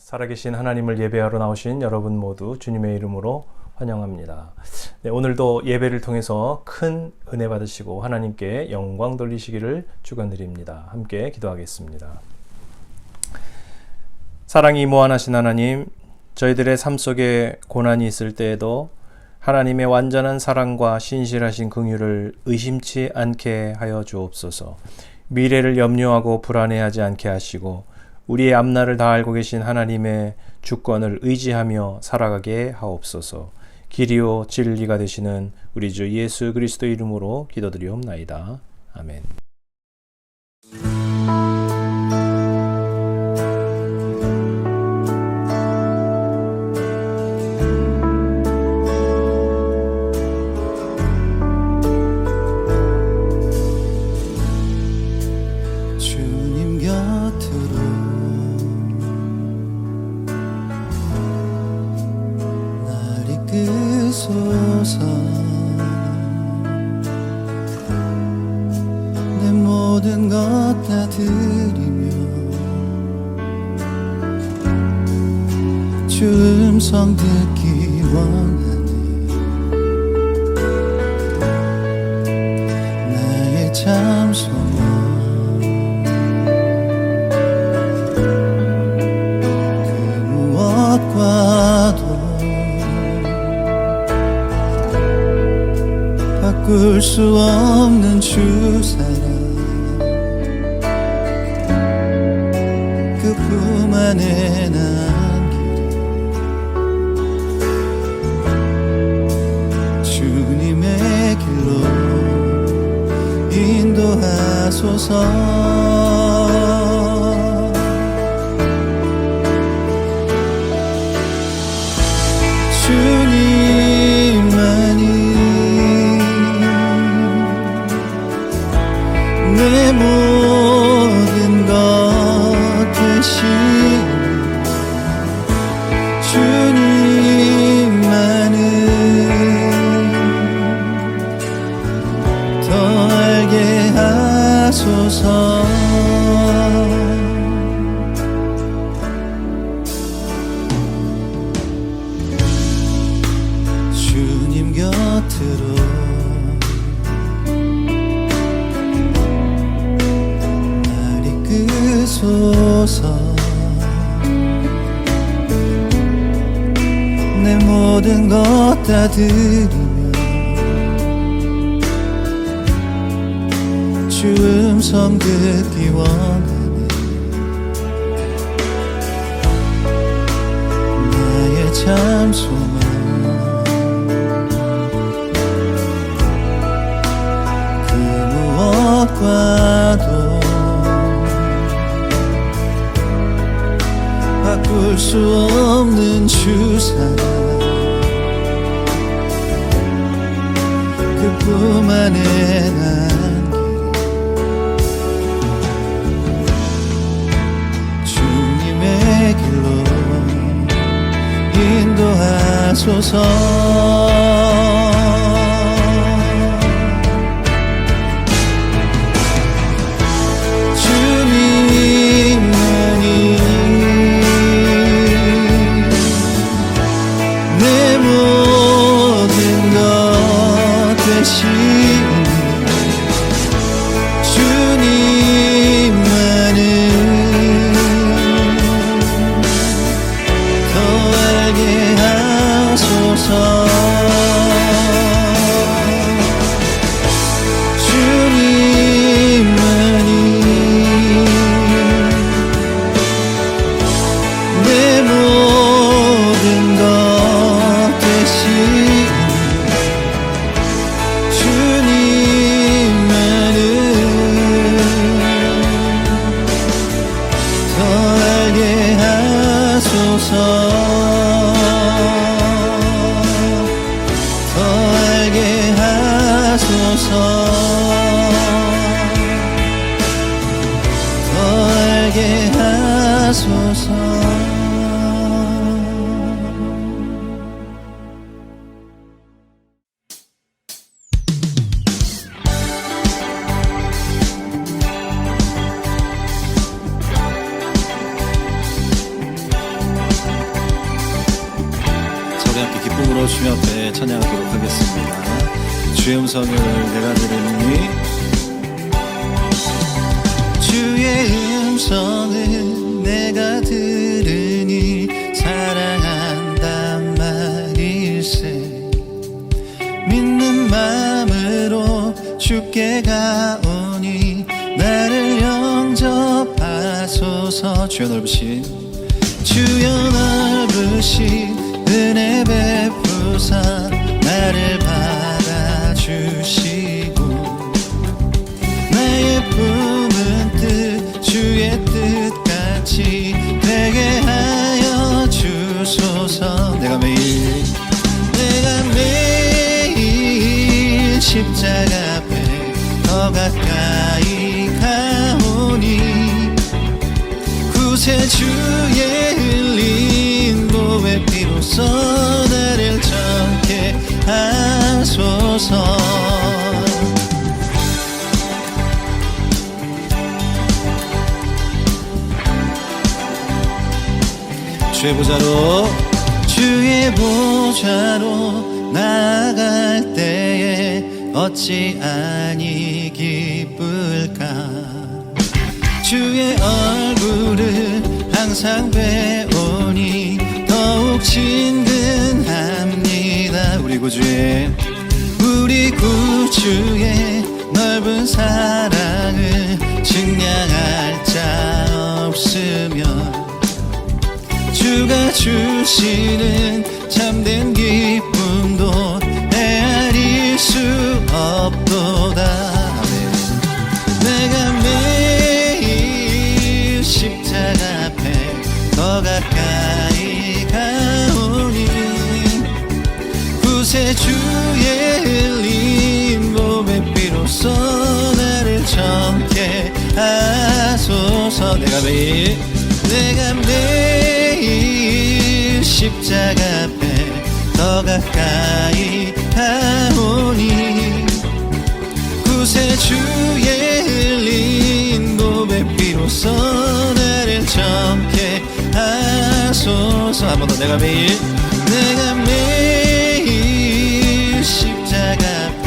살아계신 하나님을 예배하러 나오신 여러분 모두 주님의 이름으로 환영합니다. 네, 오늘도 예배를 통해서 큰 은혜 받으시고 하나님께 영광 돌리시기를 축원드립니다. 함께 기도하겠습니다. 사랑이 무한하신 하나님, 저희들의 삶 속에 고난이 있을 때에도 하나님의 완전한 사랑과 신실하신 긍휼을 의심치 않게 하여 주옵소서. 미래를 염려하고 불안해하지 않게 하시고 우리의 앞날을 다 알고 계신 하나님의 주권을 의지하며 살아가게 하옵소서. 길이요 진리가 되시는 우리 주 예수 그리스도 이름으로 기도드리옵나이다. 아멘. 내 모든 것 다 드리며 주 음성 듣기 원하네. 나의 참 소망 그 무엇과도 바꿀 수 없는 주 사랑, 그 품 안에 난 길이 주님의 길로 인도하소서. 주님만이 내 모든 것 되시니 주님만은 더 알게 하소서. 주님 곁으로 소서. 내 모든 것 다 드리며 주 음성 듣기 원하네. 나의 참 소망 그 무엇과도 바꿀 수 없는 주 사랑, 그 품 안에 난 길이 주님의 길로 인도하소서. 제보자로 주님 앞에 찬양하도록 하겠습니다. 주의 음성을 내가 들으니 주의 음성을 내가 들으니 사랑한단 말일세 믿는 마음으로 주께 가오니 나를 영접하소서. 주여 넓으신 은혜 베푸사 나를 받아주시고 나의 품은 뜻 주의 뜻같이 되게 하여 주소서. 내가 매일 십자가 앞에 더 가까이 가오니 구세주의 흘린 보배 피로써 나를 정케 하소서. 주의 보좌로 나아갈 때에 어찌 아니 기쁠까. 주의 얼굴을 항상 배우니 더욱 친근합니다. 우리 구주의 넓은 사랑을 증량할 자 없으면 주가 주시는 참된 기쁨도 헤아릴 수 없도다. 내가 매일 십자가 앞에 더 가까이 가오니 구세주의 흘린 보배 피로써 나를 정케 하소서. 내가 매일 십자가 앞에 더 가까이 가오니 구세주의 흘린 보배 피로써 나를 정케 하소서. 한 번 더. 내가 매일 십자가 앞에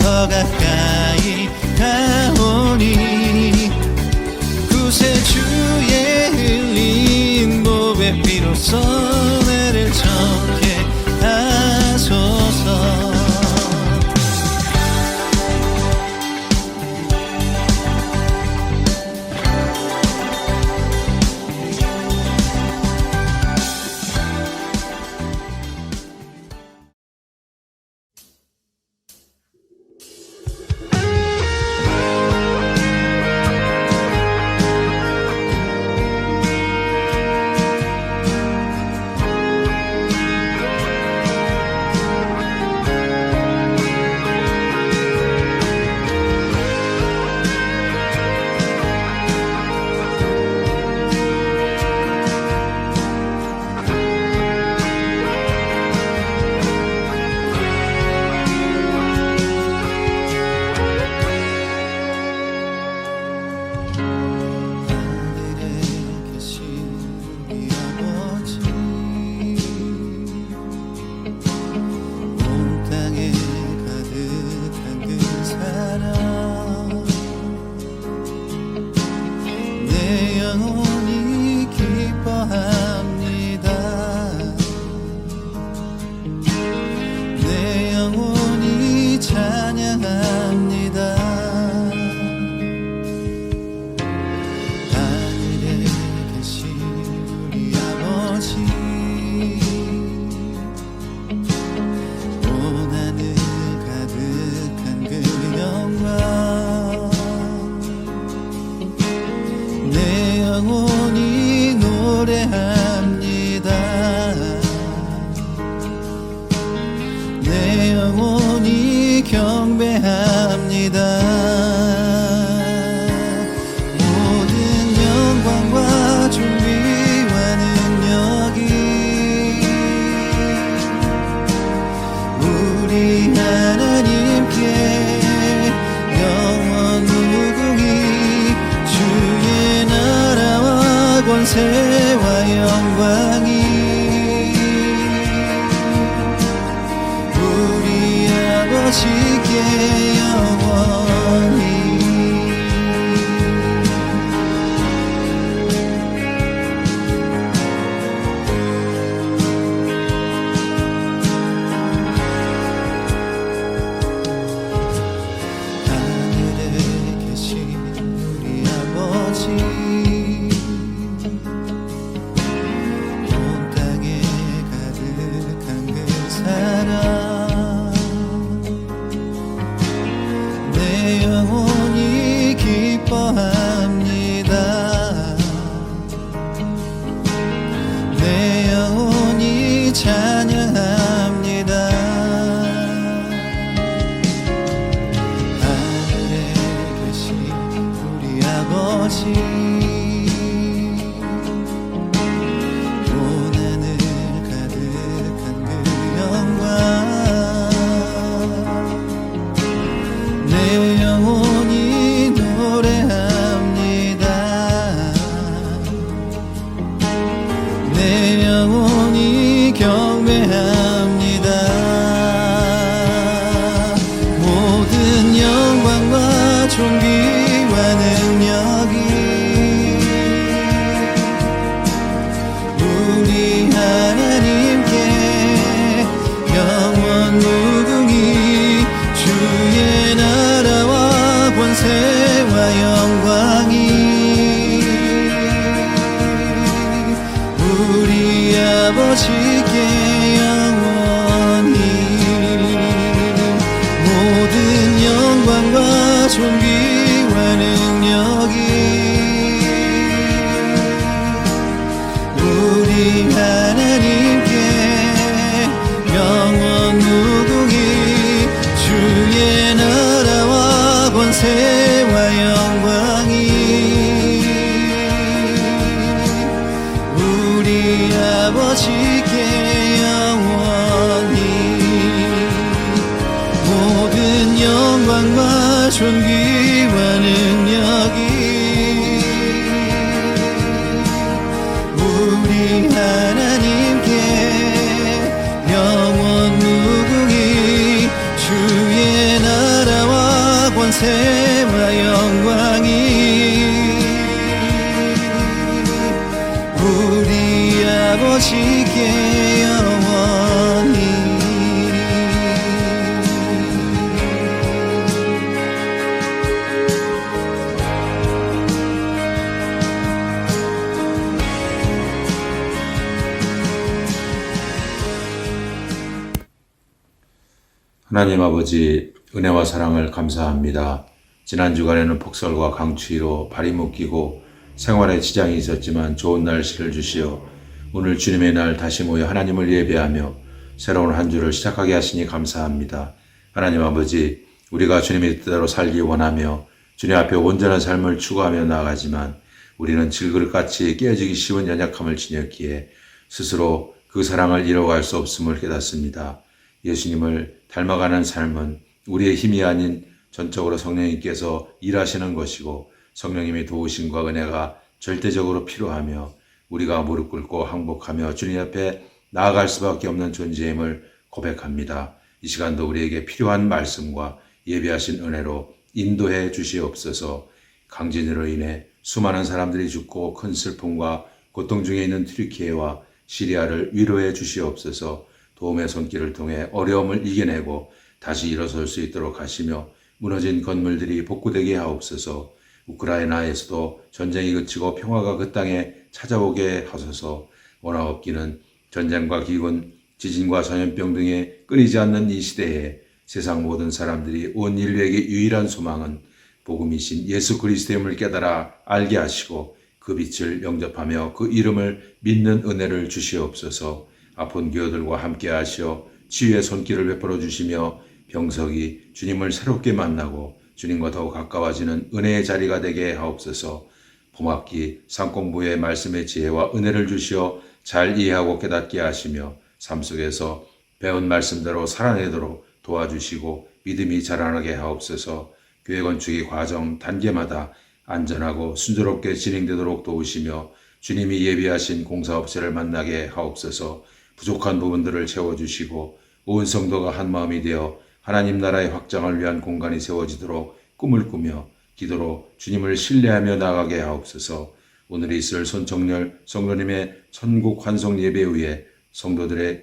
더 가까이 가오니 구세주의 흘린 보배 피로써 나를 정케 하소서. 권세와 영광이 영원히 찬양합니다. 하늘에 계신 우리 아버지 고난을 가득한 그 영광 내 영혼이 노래합니다. 내 영혼이 경배합니다. 모든 영광과 존귀와 능력이 우리 하나님께 영원 무궁히 주의 나라와 권세와 영광이 우리 아버지께 영원히 모든 영광과 존귀와 능력이 우리 하나님께 영원 무궁히 주의 나라와 권세와 영광이 우리 아버지께 영원히 모든 영광과 존귀와 능력이 우리 하나님께 영원 무궁히 주의 나라와 권세와 영광이 우리 아버지께 영원히 하나님 아버지, 은혜와 사랑을 감사합니다. 지난 주간에는 폭설과 강추위로 발이 묶이고 생활에 지장이 있었지만 좋은 날씨를 주시어 오늘 주님의 날 다시 모여 하나님을 예배하며 새로운 한 주를 시작하게 하시니 감사합니다. 하나님 아버지, 우리가 주님의 뜻대로 살기 원하며 주님 앞에 온전한 삶을 추구하며 나아가지만 우리는 질그릇같이 깨어지기 쉬운 연약함을 지녔기에 스스로 그 사랑을 이뤄갈 수 없음을 깨닫습니다. 예수님을 닮아가는 삶은 우리의 힘이 아닌 전적으로 성령님께서 일하시는 것이고 성령님의 도우심과 은혜가 절대적으로 필요하며 우리가 무릎 꿇고 항복하며 주님 앞에 나아갈 수밖에 없는 존재임을 고백합니다. 이 시간도 우리에게 필요한 말씀과 예비하신 은혜로 인도해 주시옵소서. 강진으로 인해 수많은 사람들이 죽고 큰 슬픔과 고통 중에 있는 튀르키예와 시리아를 위로해 주시옵소서. 도움의 손길을 통해 어려움을 이겨내고 다시 일어설 수 있도록 하시며 무너진 건물들이 복구되게 하옵소서. 우크라이나에서도 전쟁이 그치고 평화가 그 땅에 찾아오게 하소서. 원하옵기는 전쟁과 기근, 지진과 전염병 등의 끊이지 않는 이 시대에 세상 모든 사람들이 온 인류에게 유일한 소망은 복음이신 예수 그리스도임을 깨달아 알게 하시고 그 빛을 영접하며 그 이름을 믿는 은혜를 주시옵소서. 아픈 교우들과 함께 하시어 치유의 손길을 베풀어 주시며 병석이 주님을 새롭게 만나고 주님과 더욱 가까워지는 은혜의 자리가 되게 하옵소서. 봄학기 상공부의 말씀의 지혜와 은혜를 주시어 잘 이해하고 깨닫게 하시며 삶 속에서 배운 말씀대로 살아내도록 도와주시고 믿음이 자라나게 하옵소서. 교회 건축의 과정 단계마다 안전하고 순조롭게 진행되도록 도우시며 주님이 예비하신 공사업체를 만나게 하옵소서. 부족한 부분들을 채워주시고 온 성도가 한 마음이 되어 하나님 나라의 확장을 위한 공간이 세워지도록 꿈을 꾸며 기도로 주님을 신뢰하며 나가게 하옵소서. 오늘 있을 손정렬 성도님의 천국 환송 예배 위에 성도들의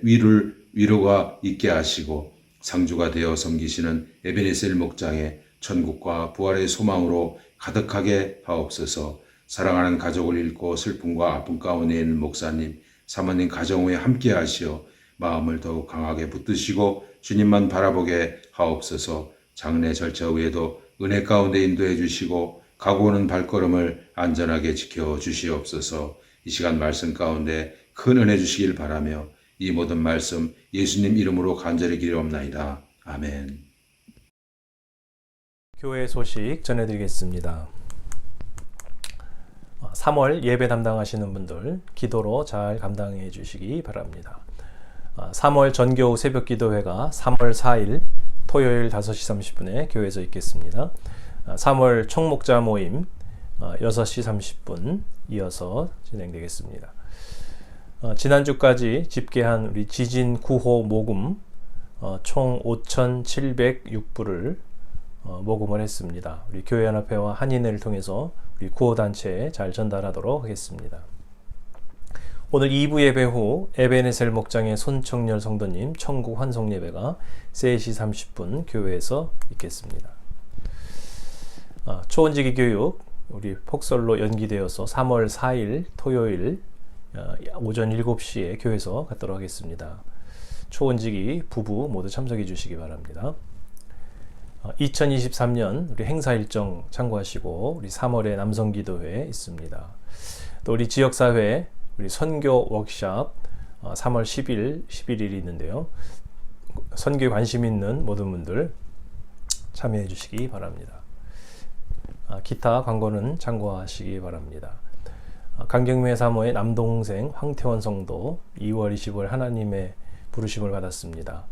위로가 있게 하시고 상주가 되어 섬기시는 에베네셀 목장에 천국과 부활의 소망으로 가득하게 하옵소서. 사랑하는 가족을 잃고 슬픔과 아픔 가운데 있는 목사님, 사모님 가정 후에 함께 하시어 마음을 더욱 강하게 붙드시고 주님만 바라보게 하옵소서. 장례 절차 후에도 은혜 가운데 인도해 주시고 가고 오는 발걸음을 안전하게 지켜 주시옵소서. 이 시간 말씀 가운데 큰 은혜 주시길 바라며 이 모든 말씀 예수님 이름으로 간절히 기도옵나이다. 아멘. 교회 소식 전해드리겠습니다. 3월 예배 담당하시는 분들 기도로 잘 감당해 주시기 바랍니다. 3월 전교우 새벽기도회가 3월 4일 토요일 5시 30분에 교회에서 있겠습니다. 3월 총목자 모임 6시 30분 이어서 진행되겠습니다. 지난주까지 집계한 우리 지진 구호 모금 총 5,706부를 모금을 했습니다. 우리 교회연합회와 한인회를 통해서 우리 구호단체에 잘 전달하도록 하겠습니다. 오늘 2부 예배 후 에베네셀 목장의 손청렬 성도님 천국 환송 예배가 3시 30분 교회에서 있겠습니다. 초원지기 교육 우리 폭설로 연기되어서 3월 4일 토요일 오전 7시에 교회에서 갖도록 하겠습니다. 초원지기 부부 모두 참석해 주시기 바랍니다. 2023년 우리 행사 일정 참고하시고 우리 3월에 남성기도회 있습니다. 또 우리 지역사회 우리 선교 워크샵 3월 10일, 11일이 있는데요. 선교에 관심 있는 모든 분들 참여해 주시기 바랍니다. 기타 광고는 참고하시기 바랍니다. 강경매 사모의 남동생 황태원 성도 2월 20일 하나님의 부르심을 받았습니다.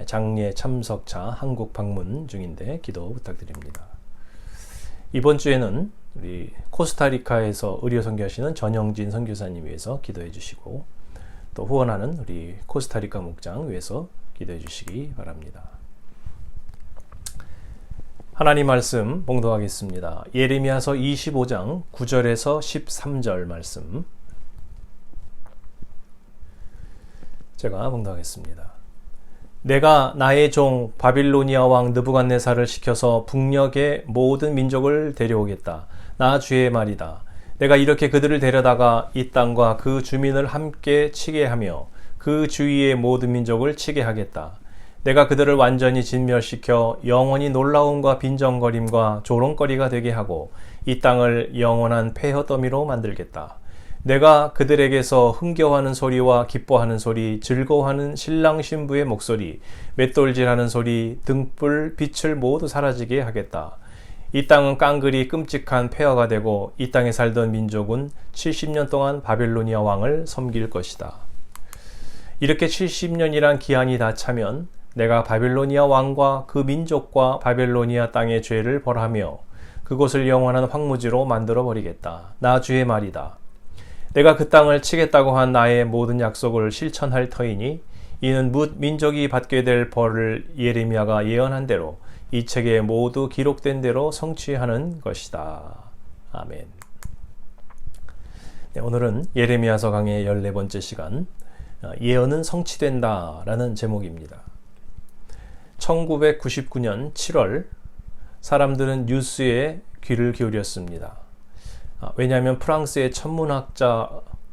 장례 참석차 한국 방문 중인데 기도 부탁드립니다. 이번 주에는 우리 코스타리카에서 의료 선교하시는 전영진 선교사님 위해서 기도해 주시고 또 후원하는 우리 코스타리카 목장 위해서 기도해 주시기 바랍니다. 하나님 말씀 봉독하겠습니다. 예레미야서 25장 9절에서 13절 말씀 제가 봉독하겠습니다. 내가 나의 종 바빌로니아 왕 느부갓네살을 시켜서 북녘의 모든 민족을 데려오겠다. 나 주의 말이다. 내가 이렇게 그들을 데려다가 이 땅과 그 주민을 함께 치게 하며 그 주위의 모든 민족을 치게 하겠다. 내가 그들을 완전히 진멸시켜 영원히 놀라움과 빈정거림과 조롱거리가 되게 하고 이 땅을 영원한 폐허더미로 만들겠다. 내가 그들에게서 흥겨워하는 소리와 기뻐하는 소리, 즐거워하는 신랑 신부의 목소리, 맷돌질하는 소리, 등불, 빛을 모두 사라지게 하겠다. 이 땅은 깡그리 끔찍한 폐허가 되고 이 땅에 살던 민족은 70년 동안 바빌로니아 왕을 섬길 것이다. 이렇게 70년이란 기한이 다 차면 내가 바빌로니아 왕과 그 민족과 바빌로니아 땅의 죄를 벌하며 그곳을 영원한 황무지로 만들어 버리겠다. 나 주의 말이다. 내가 그 땅을 치겠다고 한 나의 모든 약속을 실천할 터이니 이는 뭇 민족이 받게 될 벌을 예레미야가 예언한 대로 이 책에 모두 기록된 대로 성취하는 것이다. 아멘. 네, 오늘은 예레미야서 강의 14번째 시간 예언은 성취된다 라는 제목입니다. 1999년 7월 사람들은 뉴스에 귀를 기울였습니다. 왜냐하면 프랑스의 천문학자,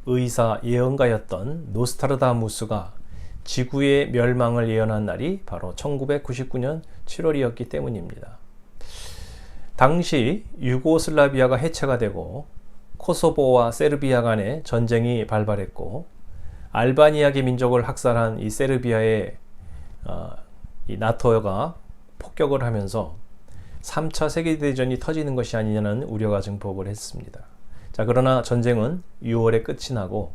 의사, 예언가였던 노스트라다무스가 지구의 멸망을 예언한 날이 바로 1999년 7월이었기 때문입니다. 당시 유고슬라비아가 해체가 되고 코소보와 세르비아 간의 전쟁이 발발했고 알바니아계 민족을 학살한 이 세르비아에 이 나토가 폭격을 하면서 3차 세계대전이 터지는 것이 아니냐는 우려가 증폭을 했습니다. 자, 그러나 전쟁은 6월에 끝이 나고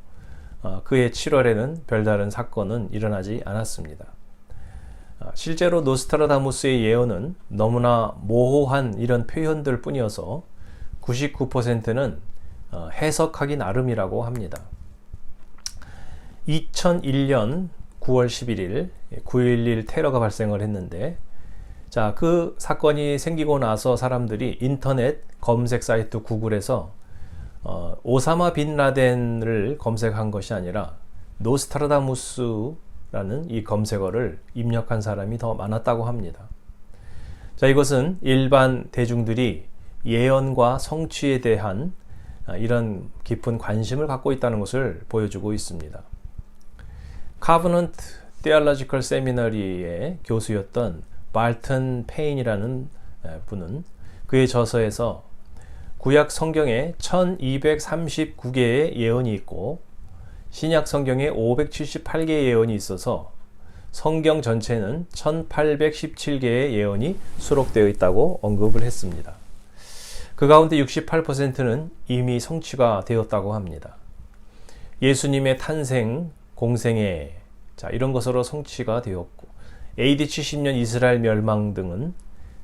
그해 7월에는 별다른 사건은 일어나지 않았습니다. 실제로 노스트라다무스의 예언은 너무나 모호한 이런 표현들 뿐이어서 99%는 해석하기 나름이라고 합니다. 2001년 9월 11일 9.11 테러가 발생을 했는데 자, 그 사건이 생기고 나서 사람들이 인터넷 검색 사이트 구글에서 오사마 빈 라덴을 검색한 것이 아니라 노스트라다무스라는 이 검색어를 입력한 사람이 더 많았다고 합니다. 자, 이것은 일반 대중들이 예언과 성취에 대한 이런 깊은 관심을 갖고 있다는 것을 보여주고 있습니다. 카버넌트 테올로지컬 세미너리의 교수였던 발튼 페인이라는 분은 그의 저서에서 구약 성경에 1239개의 예언이 있고 신약 성경에 578개의 예언이 있어서 성경 전체는 1817개의 예언이 수록되어 있다고 언급을 했습니다. 그 가운데 68%는 이미 성취가 되었다고 합니다. 예수님의 탄생, 공생애, 자, 이런 것으로 성취가 되었고 AD 70년 이스라엘 멸망 등은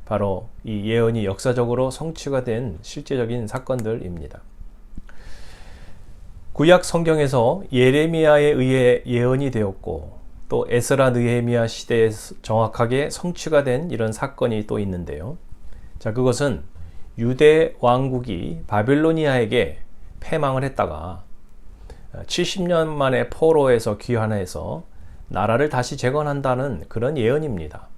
바로 이 예언이 역사적으로 성취가 된 실제적인 사건들입니다. 구약 성경에서 예레미야에 의해 예언이 되었고 또 에스라 느헤미야 시대에 정확하게 성취가 된 이런 사건이 또 있는데요. 자, 그것은 유대 왕국이 바빌로니아에게 패망을 했다가 70년 만에 포로에서 귀환해서 나라를 다시 재건한다는 그런 예언입니다.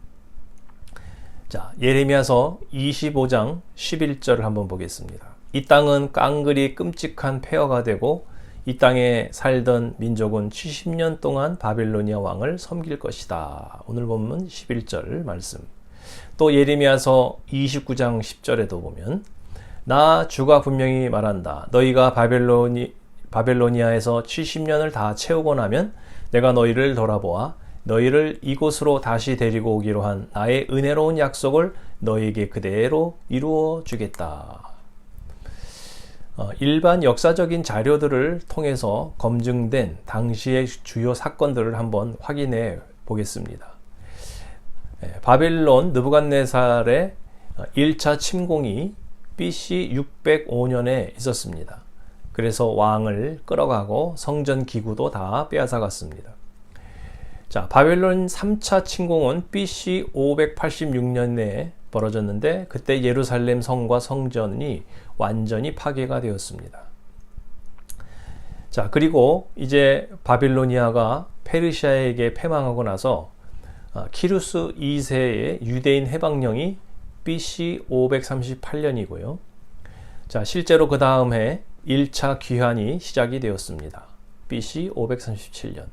자, 예레미야서 25장 11절을 한번 보겠습니다. 이 땅은 깡그리 끔찍한 폐허가 되고 이 땅에 살던 민족은 70년 동안 바빌로니아 왕을 섬길 것이다. 오늘 본문 11절 말씀. 또 예레미야서 29장 10절에도 보면 나 주가 분명히 말한다. 너희가 바벨로니아에서 70년을 다 채우고 나면 내가 너희를 돌아보아 너희를 이곳으로 다시 데리고 오기로 한 나의 은혜로운 약속을 너희에게 그대로 이루어 주겠다. 일반 역사적인 자료들을 통해서 검증된 당시의 주요 사건들을 한번 확인해 보겠습니다. 바벨론 느부갓네살의 1차 침공이 BC 605년에 있었습니다. 그래서 왕을 끌어가고 성전 기구도 다 빼앗아갔습니다. 자, 바벨론 3차 침공은 BC 586년에 벌어졌는데 그때 예루살렘 성과 성전이 완전히 파괴가 되었습니다. 자, 그리고 이제 바빌로니아가 페르시아에게 패망하고 나서 키루스 2세의 유대인 해방령이 BC 538년이고요. 자, 실제로 그 다음 해 1차 귀환이 시작이 되었습니다. BC 537년.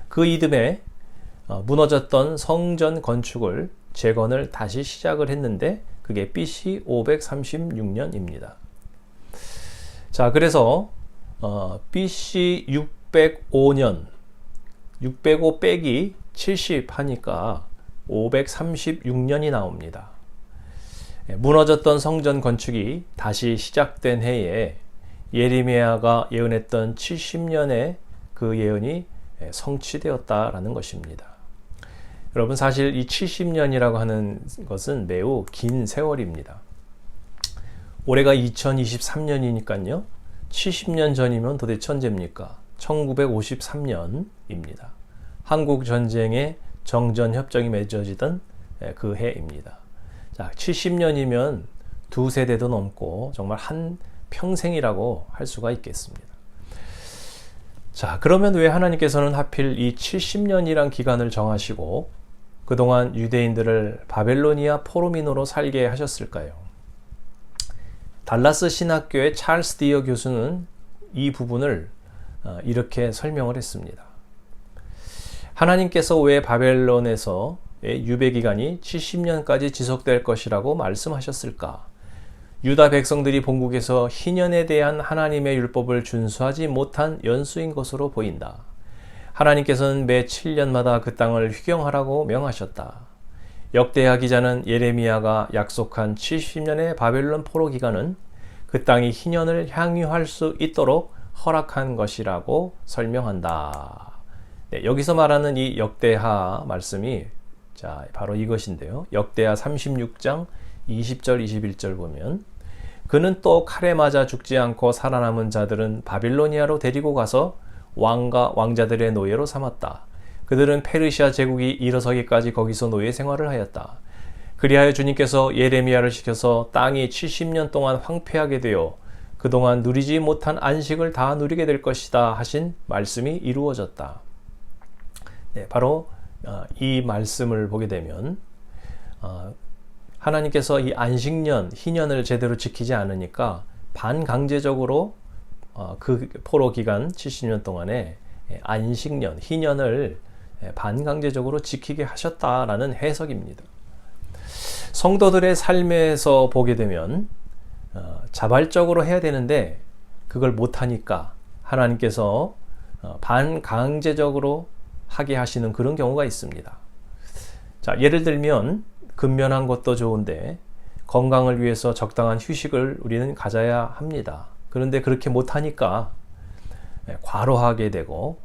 그 이듬해 무너졌던 성전 건축을 재건을 다시 시작을 했는데 그게 BC 536년입니다. 자, 그래서 BC 605년 605 빼기 70 하니까 536년이 나옵니다. 무너졌던 성전 건축이 다시 시작된 해에 예레미야가 예언했던 70년의 그 예언이 성취되었다라는 것입니다. 여러분, 사실 이 70년이라고 하는 것은 매우 긴 세월입니다. 올해가 2023년이니까요. 70년 전이면 도대체 언제입니까? 1953년입니다. 한국 전쟁의 정전 협정이 맺어지던 그 해입니다. 자, 70년이면 두 세대도 넘고 정말 한 평생이라고 할 수가 있겠습니다. 자, 그러면 왜 하나님께서는 하필 이 70년이란 기간을 정하시고 그동안 유대인들을 바벨로니아 포로민으로 살게 하셨을까요? 달라스 신학교의 찰스 디어 교수는 이 부분을 이렇게 설명을 했습니다. 하나님께서 왜 바벨론에서의 유배기간이 70년까지 지속될 것이라고 말씀하셨을까? 유다 백성들이 본국에서 희년에 대한 하나님의 율법을 준수하지 못한 연수인 것으로 보인다. 하나님께서는 매 7년마다 그 땅을 휴경하라고 명하셨다. 역대하 기자는 예레미야가 약속한 70년의 바벨론 포로 기간은 그 땅이 희년을 향유할 수 있도록 허락한 것이라고 설명한다. 네, 여기서 말하는 이 역대하 말씀이 바로 이것인데요. 역대하 36장 20절 21절 보면 그는 또 칼에 맞아 죽지 않고 살아남은 자들은 바빌로니아로 데리고 가서 왕과 왕자들의 노예로 삼았다. 그들은 페르시아 제국이 일어서기까지 거기서 노예 생활을 하였다. 그리하여 주님께서 예레미야를 시켜서 땅이 70년 동안 황폐하게 되어 그동안 누리지 못한 안식을 다 누리게 될 것이다 하신 말씀이 이루어졌다. 네, 바로 이 말씀을 보게 되면 하나님께서 이 안식년, 희년을 제대로 지키지 않으니까 반강제적으로 그 포로 기간 70년 동안에 안식년, 희년을 반강제적으로 지키게 하셨다라는 해석입니다. 성도들의 삶에서 보게 되면 자발적으로 해야 되는데 그걸 못하니까 하나님께서 반강제적으로 하게 하시는 그런 경우가 있습니다. 자, 예를 들면 근면한 것도 좋은데 건강을 위해서 적당한 휴식을 우리는 가져야 합니다. 그런데 그렇게 못하니까 과로하게 되고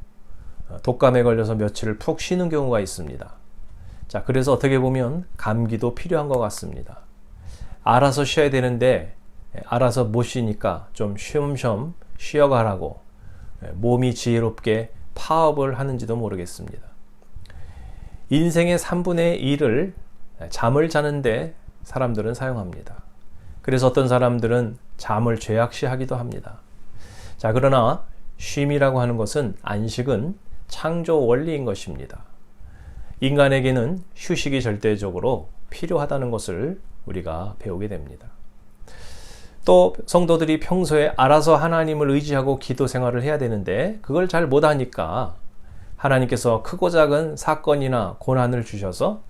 독감에 걸려서 며칠을 푹 쉬는 경우가 있습니다. 자, 그래서 어떻게 보면 감기도 필요한 것 같습니다. 알아서 쉬어야 되는데 알아서 못 쉬니까 좀 쉬엄쉬엄 쉬어가라고 몸이 지혜롭게 파업을 하는지도 모르겠습니다. 인생의 3분의 1을 잠을 자는데 사람들은 사용합니다. 그래서 어떤 사람들은 잠을 죄악시하기도 합니다. 자, 그러나 쉼이라고 하는 것은 안식은 창조 원리인 것입니다. 인간에게는 휴식이 절대적으로 필요하다는 것을 우리가 배우게 됩니다. 또 성도들이 평소에 알아서 하나님을 의지하고 기도 생활을 해야 되는데 그걸 잘 못하니까 하나님께서 크고 작은 사건이나 고난을 주셔서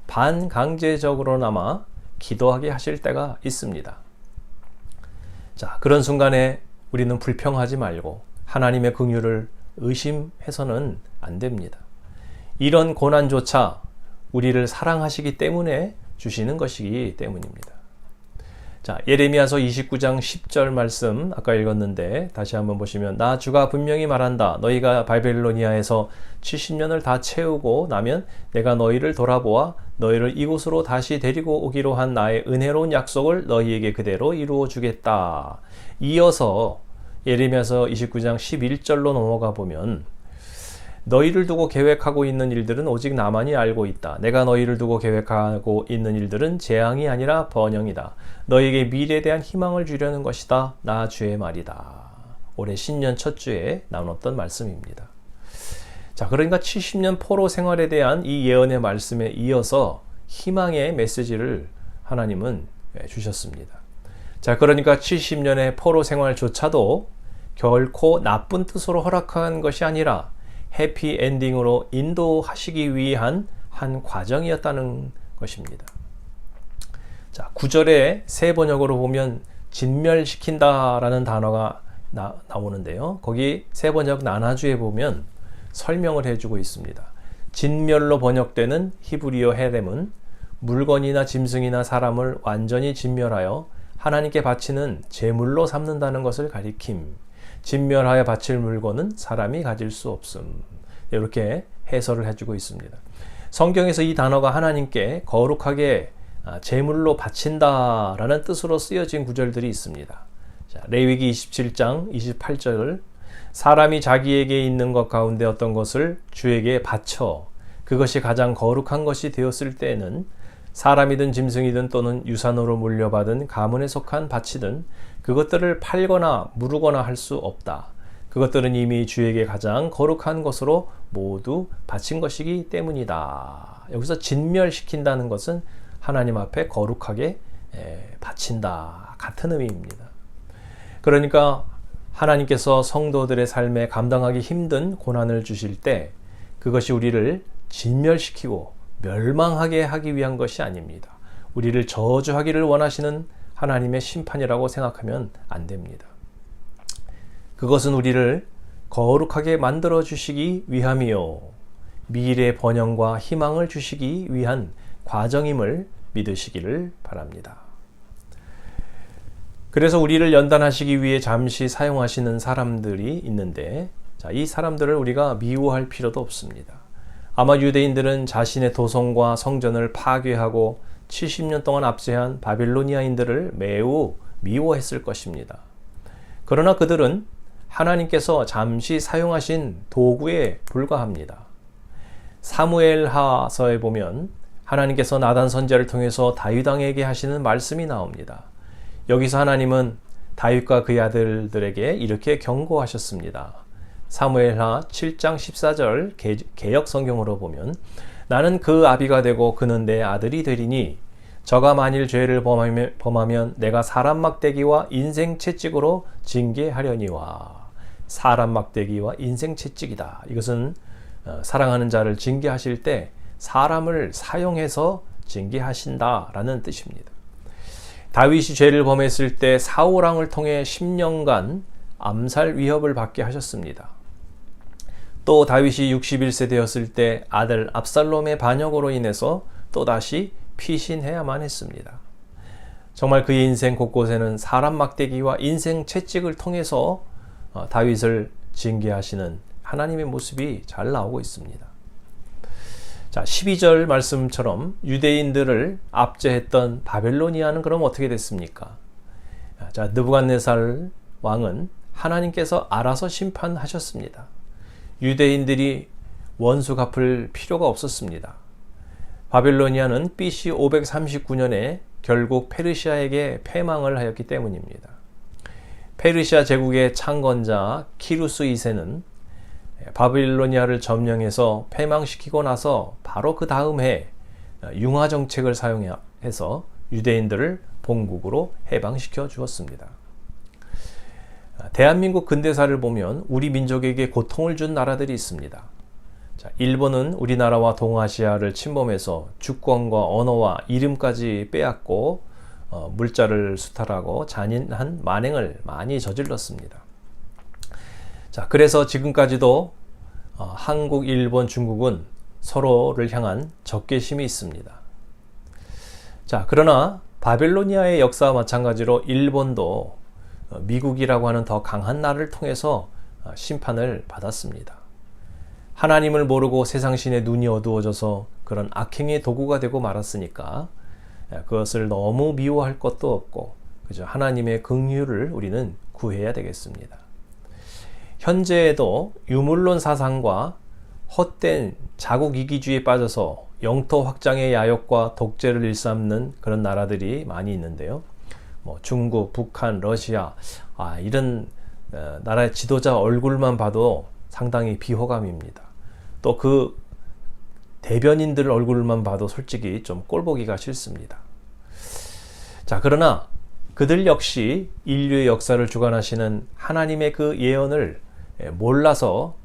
반강제적으로나마 기도하게 하실 때가 있습니다. 자, 그런 순간에 우리는 불평하지 말고 하나님의 긍휼을 의심해서는 안 됩니다. 이런 고난조차 우리를 사랑하시기 때문에 주시는 것이기 때문입니다. 자, 예레미야서 29장 10절 말씀 아까 읽었는데 다시 한번 보시면 나 주가 분명히 말한다. 너희가 바벨로니아에서 70년을 다 채우고 나면 내가 너희를 돌아보아 너희를 이곳으로 다시 데리고 오기로 한 나의 은혜로운 약속을 너희에게 그대로 이루어 주겠다. 이어서 예레미야서 29장 11절로 넘어가 보면 너희를 두고 계획하고 있는 일들은 오직 나만이 알고 있다. 내가 너희를 두고 계획하고 있는 일들은 재앙이 아니라 번영이다. 너희에게 미래에 대한 희망을 주려는 것이다. 나 주의 말이다. 올해 신년 첫 주에 나눴던 말씀입니다. 자, 그러니까 70년 포로 생활에 대한 이 예언의 말씀에 이어서 희망의 메시지를 하나님은 주셨습니다. 자, 그러니까 70년의 포로 생활조차도 결코 나쁜 뜻으로 허락한 것이 아니라 해피 엔딩으로 인도하시기 위한 한 과정이었다는 것입니다. 자, 9절에 새 번역으로 보면 진멸시킨다라는 단어가 나오는데요. 거기 새 번역 나나주에 보면 설명을 해주고 있습니다. 진멸로 번역되는 히브리어 헤렘은 물건이나 짐승이나 사람을 완전히 진멸하여 하나님께 바치는 제물로 삼는다는 것을 가리킴. 진멸하여 바칠 물건은 사람이 가질 수 없음. 이렇게 해설을 해주고 있습니다. 성경에서 이 단어가 하나님께 거룩하게 제물로 바친다라는 뜻으로 쓰여진 구절들이 있습니다. 자, 레위기 27장 28절 사람이 자기에게 있는 것 가운데 어떤 것을 주에게 바쳐 그것이 가장 거룩한 것이 되었을 때에는 사람이든 짐승이든 또는 유산으로 물려받은 가문에 속한 밭이든 그것들을 팔거나 무르거나 할 수 없다. 그것들은 이미 주에게 가장 거룩한 것으로 모두 바친 것이기 때문이다. 여기서 진멸시킨다는 것은 하나님 앞에 거룩하게 바친다. 같은 의미입니다. 그러니까 하나님께서 성도들의 삶에 감당하기 힘든 고난을 주실 때 그것이 우리를 진멸시키고 멸망하게 하기 위한 것이 아닙니다. 우리를 저주하기를 원하시는 하나님의 심판이라고 생각하면 안 됩니다. 그것은 우리를 거룩하게 만들어 주시기 위함이요 미래의 번영과 희망을 주시기 위한 과정임을 믿으시기를 바랍니다. 그래서 우리를 연단하시기 위해 잠시 사용하시는 사람들이 있는데 자, 이 사람들을 우리가 미워할 필요도 없습니다. 아마 유대인들은 자신의 도성과 성전을 파괴하고 70년 동안 압제한 바빌로니아인들을 매우 미워했을 것입니다. 그러나 그들은 하나님께서 잠시 사용하신 도구에 불과합니다. 사무엘하서에 보면 하나님께서 나단 선지자를 통해서 다윗 왕에게 하시는 말씀이 나옵니다. 여기서 하나님은 다윗과 그의 아들들에게 이렇게 경고하셨습니다. 사무엘하 7장 14절 개역 성경으로 보면 나는 그 아비가 되고 그는 내 아들이 되리니 저가 만일 죄를 범하면 내가 사람 막대기와 인생 채찍으로 징계하려니와. 사람 막대기와 인생 채찍이다. 이것은 사랑하는 자를 징계하실 때 사람을 사용해서 징계하신다라는 뜻입니다. 다윗이 죄를 범했을 때 사울 왕을 통해 10년간 암살 위협을 받게 하셨습니다. 또 다윗이 61세 되었을 때 아들 압살롬의 반역으로 인해서 또다시 피신해야만 했습니다. 정말 그의 인생 곳곳에는 사람 막대기와 인생 채찍을 통해서 다윗을 징계하시는 하나님의 모습이 잘 나오고 있습니다. 자, 12절 말씀처럼 유대인들을 압제했던 바벨로니아는 그럼 어떻게 됐습니까? 자, 느부갓네살 왕은 하나님께서 알아서 심판하셨습니다. 유대인들이 원수 갚을 필요가 없었습니다. 바벨로니아는 BC 539년에 결국 페르시아에게 패망을 하였기 때문입니다. 페르시아 제국의 창건자 키루스 2세는 바빌로니아를 점령해서 패망시키고 나서 바로 그 다음 해 융화 정책을 사용해서 유대인들을 본국으로 해방시켜 주었습니다. 대한민국 근대사를 보면 우리 민족에게 고통을 준 나라들이 있습니다. 자, 일본은 우리나라와 동아시아를 침범해서 주권과 언어와 이름까지 빼앗고 물자를 수탈하고 잔인한 만행을 많이 저질렀습니다. 자, 그래서 지금까지도 한국, 일본, 중국은 서로를 향한 적개심이 있습니다. 자, 그러나 바벨로니아의 역사와 마찬가지로 일본도 미국이라고 하는 더 강한 나라를 통해서 심판을 받았습니다. 하나님을 모르고 세상신의 눈이 어두워져서 그런 악행의 도구가 되고 말았으니까 그것을 너무 미워할 것도 없고 그저 하나님의 긍휼을 우리는 구해야 되겠습니다. 현재에도 유물론 사상과 헛된 자국 이기주의에 빠져서 영토 확장의 야욕과 독재를 일삼는 그런 나라들이 많이 있는데요. 중국, 북한, 러시아 이런 나라의 지도자 얼굴만 봐도 상당히 비호감입니다. 또 그 대변인들 얼굴만 봐도 솔직히 좀 꼴보기가 싫습니다. 자, 그러나 그들 역시 인류의 역사를 주관하시는 하나님의 그 예언을 몰라서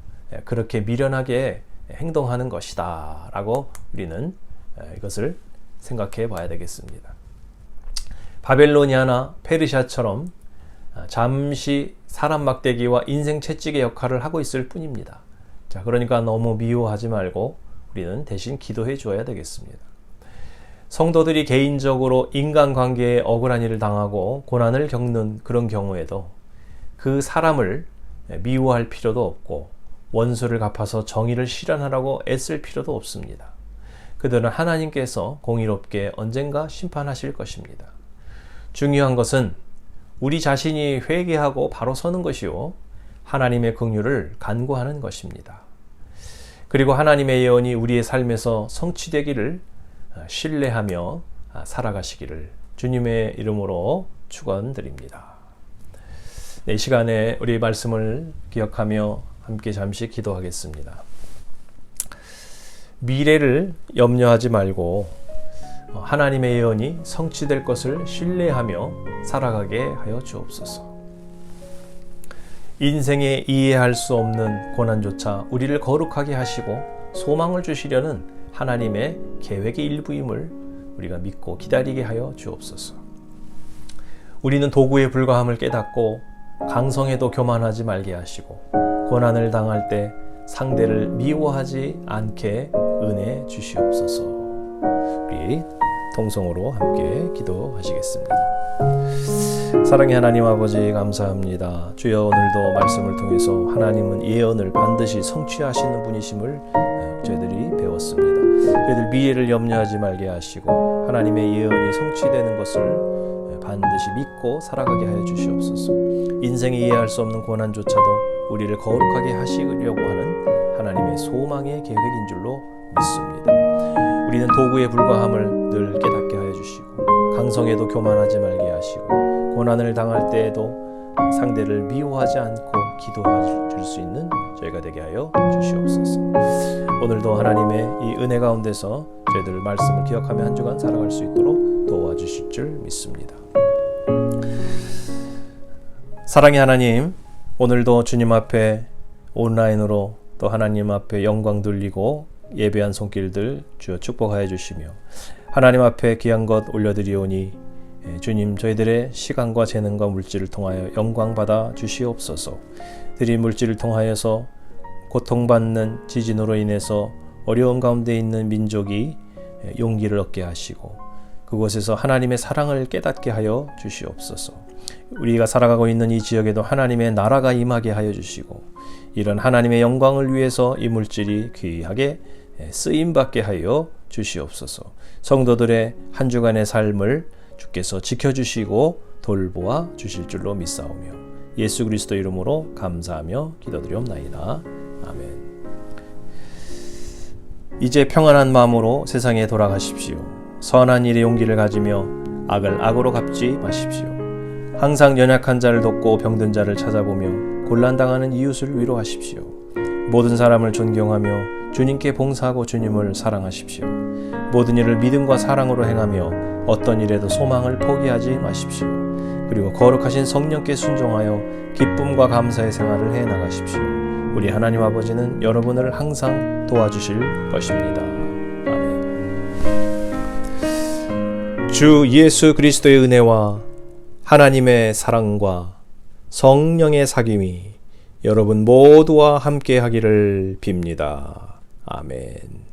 그렇게 미련하게 행동하는 것이다 라고 우리는 이것을 생각해 봐야 되겠습니다. 바벨로니아나 페르시아처럼 잠시 사람 막대기와 인생 채찍의 역할을 하고 있을 뿐입니다. 자, 그러니까 너무 미워하지 말고 우리는 대신 기도해 주어야 되겠습니다. 성도들이 개인적으로 인간관계에 억울한 일을 당하고 고난을 겪는 그런 경우에도 그 사람을 미워할 필요도 없고 원수를 갚아서 정의를 실현하라고 애쓸 필요도 없습니다. 그들은 하나님께서 공의롭게 언젠가 심판하실 것입니다. 중요한 것은 우리 자신이 회개하고 바로 서는 것이요 하나님의 긍휼을 간구하는 것입니다. 그리고 하나님의 예언이 우리의 삶에서 성취되기를 신뢰하며 살아가시기를 주님의 이름으로 축원드립니다. 이 시간에 우리 말씀을 기억하며 함께 잠시 기도하겠습니다. 미래를 염려하지 말고 하나님의 예언이 성취될 것을 신뢰하며 살아가게 하여 주옵소서. 인생에 이해할 수 없는 고난조차 우리를 거룩하게 하시고 소망을 주시려는 하나님의 계획의 일부임을 우리가 믿고 기다리게 하여 주옵소서. 우리는 도구에 불과함을 깨닫고 강성에도 교만하지 말게 하시고 고난을 당할 때 상대를 미워하지 않게 은혜 주시옵소서. 우리 통성으로 함께 기도하시겠습니다. 사랑의 하나님 아버지 감사합니다. 주여 오늘도 말씀을 통해서 하나님은 예언을 반드시 성취하시는 분이심을 저희들이 배웠습니다. 저희들 미래를 염려하지 말게 하시고 하나님의 예언이 성취되는 것을 반드시 믿고 살아가게 하여 주시옵소서. 인생에 이해할 수 없는 고난조차도 우리를 거룩하게 하시려고 하는 하나님의 소망의 계획인 줄로 믿습니다. 우리는 도구에 불과함을 늘 깨닫게 하여 주시고 강성에도 교만하지 말게 하시고 고난을 당할 때에도 상대를 미워하지 않고 기도할 수 있는 저희가 되게 하여 주시옵소서. 오늘도 하나님의 이 은혜 가운데서 저희들 말씀을 기억하며 한 주간 살아갈 수 있도록 도와주실 줄 믿습니다. 사랑의 하나님, 오늘도 주님 앞에 온라인으로 또 하나님 앞에 영광 돌리고 예배한 손길들 주여 축복하여 주시며 하나님 앞에 귀한 것 올려드리오니 주님 저희들의 시간과 재능과 물질을 통하여 영광 받아 주시옵소서. 드린 물질을 통하여서 고통받는 지진으로 인해서 어려운 가운데 있는 민족이 용기를 얻게 하시고 그곳에서 하나님의 사랑을 깨닫게 하여 주시옵소서. 우리가 살아가고 있는 이 지역에도 하나님의 나라가 임하게 하여 주시고 이런 하나님의 영광을 위해서 이 물질이 귀하게 쓰임받게 하여 주시옵소서. 성도들의 한 주간의 삶을 주께서 지켜주시고 돌보아 주실 줄로 믿사오며 예수 그리스도 이름으로 감사하며 기도드리옵나이다. 아멘. 이제 평안한 마음으로 세상에 돌아가십시오. 선한 일에 용기를 가지며 악을 악으로 갚지 마십시오. 항상 연약한 자를 돕고 병든 자를 찾아보며 곤란당하는 이웃을 위로하십시오. 모든 사람을 존경하며 주님께 봉사하고 주님을 사랑하십시오. 모든 일을 믿음과 사랑으로 행하며 어떤 일에도 소망을 포기하지 마십시오. 그리고 거룩하신 성령께 순종하여 기쁨과 감사의 생활을 해나가십시오. 우리 하나님 아버지는 여러분을 항상 도와주실 것입니다. 아멘. 주 예수 그리스도의 은혜와 하나님의 사랑과 성령의 사귐이 여러분 모두와 함께 하기를 빕니다. 아멘.